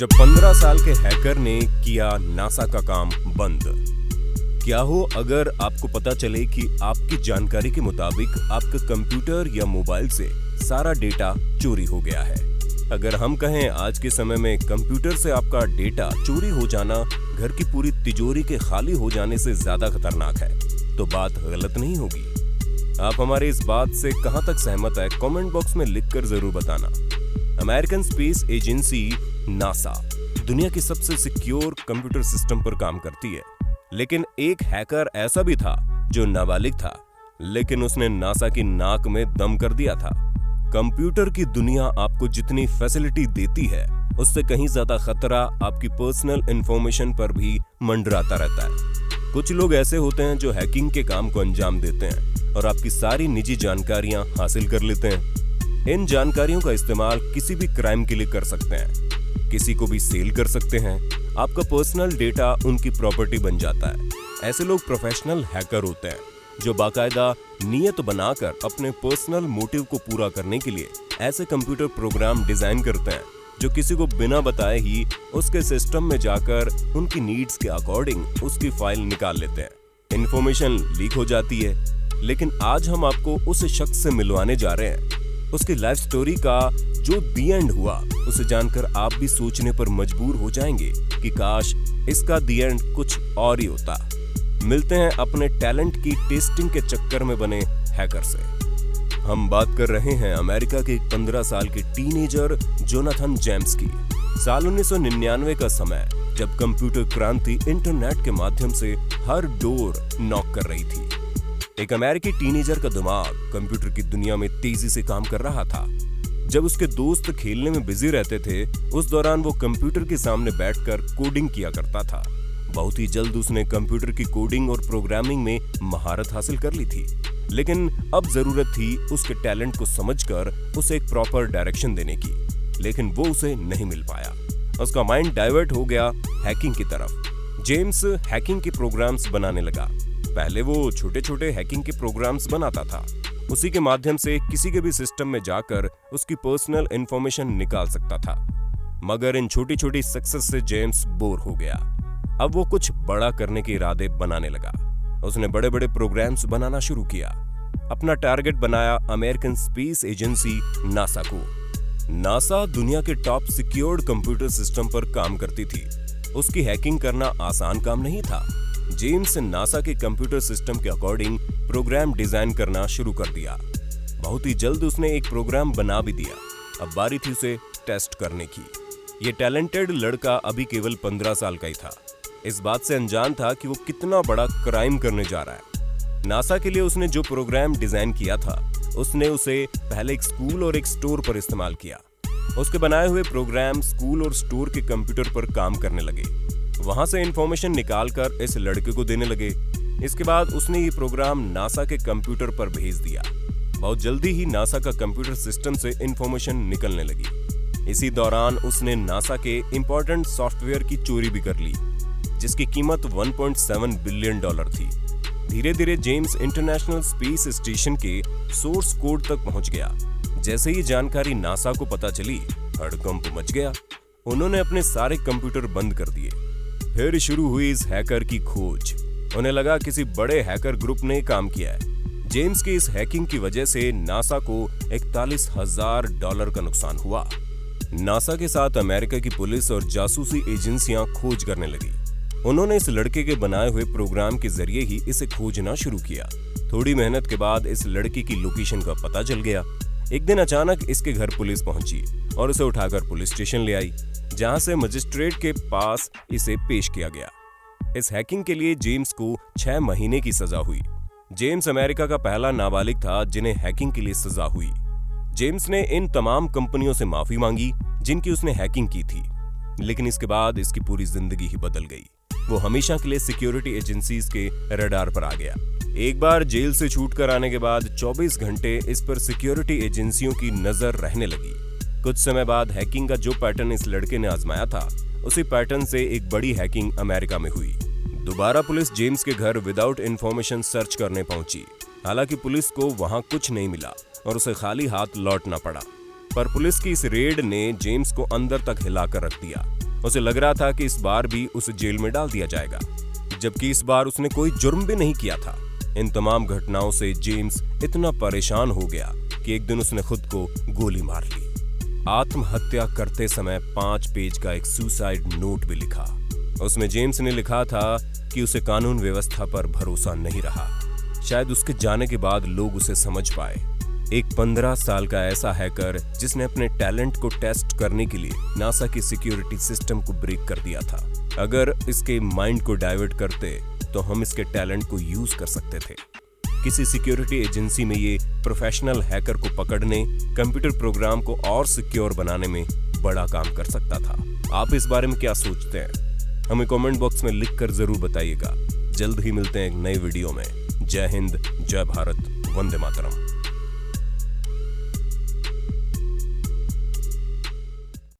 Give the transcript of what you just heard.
जब 15 साल के हैकर ने किया नासा का काम बंद। क्या हो अगर आपको पता चले कि आपकी जानकारी के मुताबिक आपके कंप्यूटर या मोबाइल से सारा डेटा चोरी हो गया है। अगर हम कहें आज के समय में कंप्यूटर से आपका डेटा चोरी हो जाना घर की पूरी तिजोरी के खाली हो जाने से ज्यादा खतरनाक है, तो बात गलत नहीं होगी। आप हमारे इस बात से कहां तक सहमत है, कमेंट बॉक्स में लिखकर जरूर बताना। अमेरिकन स्पेस एजेंसी नासा दुनिया की सबसे सिक्योर कंप्यूटर सिस्टम पर काम करती है, लेकिन एक हैकर ऐसा भी था जो नाबालिग था, लेकिन उसने नासा की नाक में दम कर दिया था। कंप्यूटर की दुनिया आपको जितनी फैसिलिटी देती है, उससे कहीं ज्यादा खतरा आपकी पर्सनल इंफॉर्मेशन पर भी मंडराता रहता है। कुछ लोग ऐसे होते हैं जो हैकिंग के काम को अंजाम देते हैं और आपकी सारी निजी जानकारियां हासिल कर लेते हैं। इन जानकारियों का इस्तेमाल किसी भी क्राइम के लिए कर सकते हैं, किसी को भी सेल कर सकते हैं। आपका पर्सनल डेटा उनकी प्रॉपर्टी बन जाता है। ऐसे लोग प्रोफेशनल हैकर होते हैं जो बाकायदा नियत बनाकर अपने पर्सनल मोटिव को पूरा करने के लिए ऐसे कंप्यूटर प्रोग्राम डिजाइन करते हैं जो किसी को बिना बताए ही उसके सिस्टम में जाकर उनकी नीड्स के अकॉर्डिंग उसकी फाइल निकाल लेते हैं। इंफॉर्मेशन लीक हो जाती है, लेकिन आज हम आपको उस शख्स से मिलवाने जा रहे हैं। उसकी लाइफ स्टोरी का जो दी एंड हुआ, उसे जानकर आप भी सोचने पर मजबूर हो जाएंगे कि काश इसका दी एंड कुछ और ही होता। मिलते हैं अपने टैलेंट की टेस्टिंग के चक्कर में बने हैकर से। हम बात कर रहे हैं अमेरिका के 15 साल के टीनेजर जोनाथन जेम्स की। साल 1999 का समय, जब कंप्यूटर क्रांति इंटरनेट के माध्यम से हर डोर नॉक कर रही थी। एक अमेरिकी टीनेजर का दिमाग कंप्यूटर की दुनिया में तेजी से काम कर रहा था। जब उसके दोस्त खेलने में बिजी रहते थे, उस दौरान वो कंप्यूटर के सामने बैठकर कोडिंग किया करता था। बहुत ही जल्द उसने कंप्यूटर की कोडिंग और प्रोग्रामिंग में महारत हासिल कर ली थी, लेकिन अब जरूरत थी उसके टैलेंट को समझकर उसे एक प्रॉपर डायरेक्शन देने की, लेकिन वो उसे नहीं मिल पाया। उसका माइंड डाइवर्ट हो गया हैकिंग की तरफ। जेम्स हैकिंग के प्रोग्राम्स बनाने लगा। पहले वो छोटे छोटे हैकिंग के प्रोग्राम्स बनाता था, उसी के माध्यम से किसी के भी सिस्टम में जाकर उसकी पर्सनल इंफॉर्मेशन निकाल सकता था। मगर इन छोटी छोटी सक्सेस से जेम्स बोर हो गया। अब वो कुछ बड़ा करने के इरादे बनाने लगा। उसने बड़े बड़े प्रोग्राम्स बनाना शुरू किया। अपना टारगेट बनाया अमेरिकन स्पेस एजेंसी नासा को। नासा दुनिया के टॉप सिक्योर्ड कंप्यूटर सिस्टम पर काम करती थी। उसकी हैकिंग करना आसान काम नहीं था। जेम्स ने नासा के कंप्यूटर सिस्टम के अकॉर्डिंग प्रोग्राम डिजाइन करना शुरू कर दिया। बहुत ही जल्द उसने एक प्रोग्राम बना भी दिया। अब बारी थी उसे टेस्ट करने की। ये टैलेंटेड लड़का अभी केवल 15 साल का ही था। इस बात से अनजान था कि वो कितना बड़ा क्राइम करने जा रहा है। नासा के लिए उसने जो प्रोग्राम डिजाइन किया था, उसने उसे पहले एक स्कूल और एक स्टोर पर इस्तेमाल किया। उसके बनाए हुए प्रोग्राम स्कूल और स्टोर के कंप्यूटर पर काम करने लगे। वहां से इंफॉर्मेशन निकालकर इस लड़के को देने लगे। इसके बाद उसने ये प्रोग्राम नासा के कंप्यूटर पर भेज दिया। बहुत जल्दी ही नासा का कंप्यूटर सिस्टम से इंफॉर्मेशन निकलने लगी। इसी दौरान उसने नासा के इंपॉर्टेंट सॉफ्टवेयर की चोरी भी कर ली, जिसकी कीमत $1.7 बिलियन थी। धीरे धीरे जेम्स इंटरनेशनल स्पेस स्टेशन के सोर्स कोड तक पहुंच गया। जैसे ही जानकारी नासा को पता चली, हड़कंप मच गया। उन्होंने अपने सारे कंप्यूटर बंद कर दिए। फिर शुरू हुई इस हैकर की खोज। उन्हें लगा किसी बड़े हैकर ग्रुप ने काम किया है। जेम्स की इस हैकिंग की वजह से नासा को $41,000 का नुकसान हुआ। नासा के साथ अमेरिका की पुलिस और जासूसी एजेंसियां खोज करने लगी। उन्होंने इस लड़के के बनाए हुए प्रोग्राम के जरिए ही इसे खोजना शुरू किया। थोड़ी मेहनत के बाद इस लड़के की लोकेशन का पता चल गया। एक दिन अचानक इसके घर पुलिस पहुंची और उसे उठाकर पुलिस स्टेशन ले आई, जहां से मजिस्ट्रेट के पास इसे पेश किया गया। इस हैकिंग के लिए जेम्स को 6 महीने की सजा हुई। जेम्स अमेरिका का पहला नाबालिग था जिन्हें हैकिंग के लिए सजा हुई। जेम्स ने इन तमाम कंपनियों से माफी मांगी जिनकी उसने हैकिंग की थी, लेकिन इसके बाद इसकी पूरी जिंदगी ही बदल गई। वो हमेशा के लिए सिक्योरिटी एजेंसीज के रडार पर आ गया। एक बार जेल से छूटकर आने के बाद 24 घंटे इस पर सिक्योरिटी एजेंसियों की नजर रहने लगी। कुछ समय बाद हैकिंग का जो पैटर्न इस लड़के ने आजमाया था, उसी पैटर्न से एक बड़ी हैकिंग अमेरिका में हुई। दोबारा पुलिस जेम्स के घर विदाउट इंफॉर्मेशन सर्च करने पहुंची। हालांकि पुलिस को वहां कुछ नहीं मिला और उसे खाली हाथ लौटना पड़ा। पर पुलिस की इस रेड ने जेम्स को अंदर तक हिलाकर रख दिया। उसे लग रहा था कि इस बार भी उसे जेल में डाल दिया जाएगा, जबकि इस बार उसने कोई जुर्म भी नहीं किया था। इन तमाम घटनाओं से जेम्स इतना परेशान हो गया कि एक दिन उसने खुद को गोली मार ली। आत्महत्या करते समय 5 पेज का एक सुसाइड नोट भी लिखा। उसमें जेम्स ने लिखा था कि उसे कानून व्यवस्था पर भरोसा नहीं रहा। शायद उसके जाने के बाद लोग उसे समझ पाए। एक 15 साल का ऐसा हैकर जिसने अपने टैलेंट को टेस्ट करने के लिए नासा की सिक्योरिटी सिस्टम को ब्रेक कर दिया था। अगर इसके माइंड को डाइवर्ट करते तो हम इसके टैलेंट को यूज कर सकते थे। किसी सिक्योरिटी एजेंसी में ये प्रोफेशनल हैकर को पकड़ने, कंप्यूटर प्रोग्राम को और सिक्योर बनाने में बड़ा काम कर सकता था। आप इस बारे में क्या सोचते हैं? हमें कमेंट बॉक्स में लिखकर जरूर बताइएगा। जल्द ही मिलते हैं एक नए वीडियो में। जय हिंद, जय भारत, वंदे मातरम।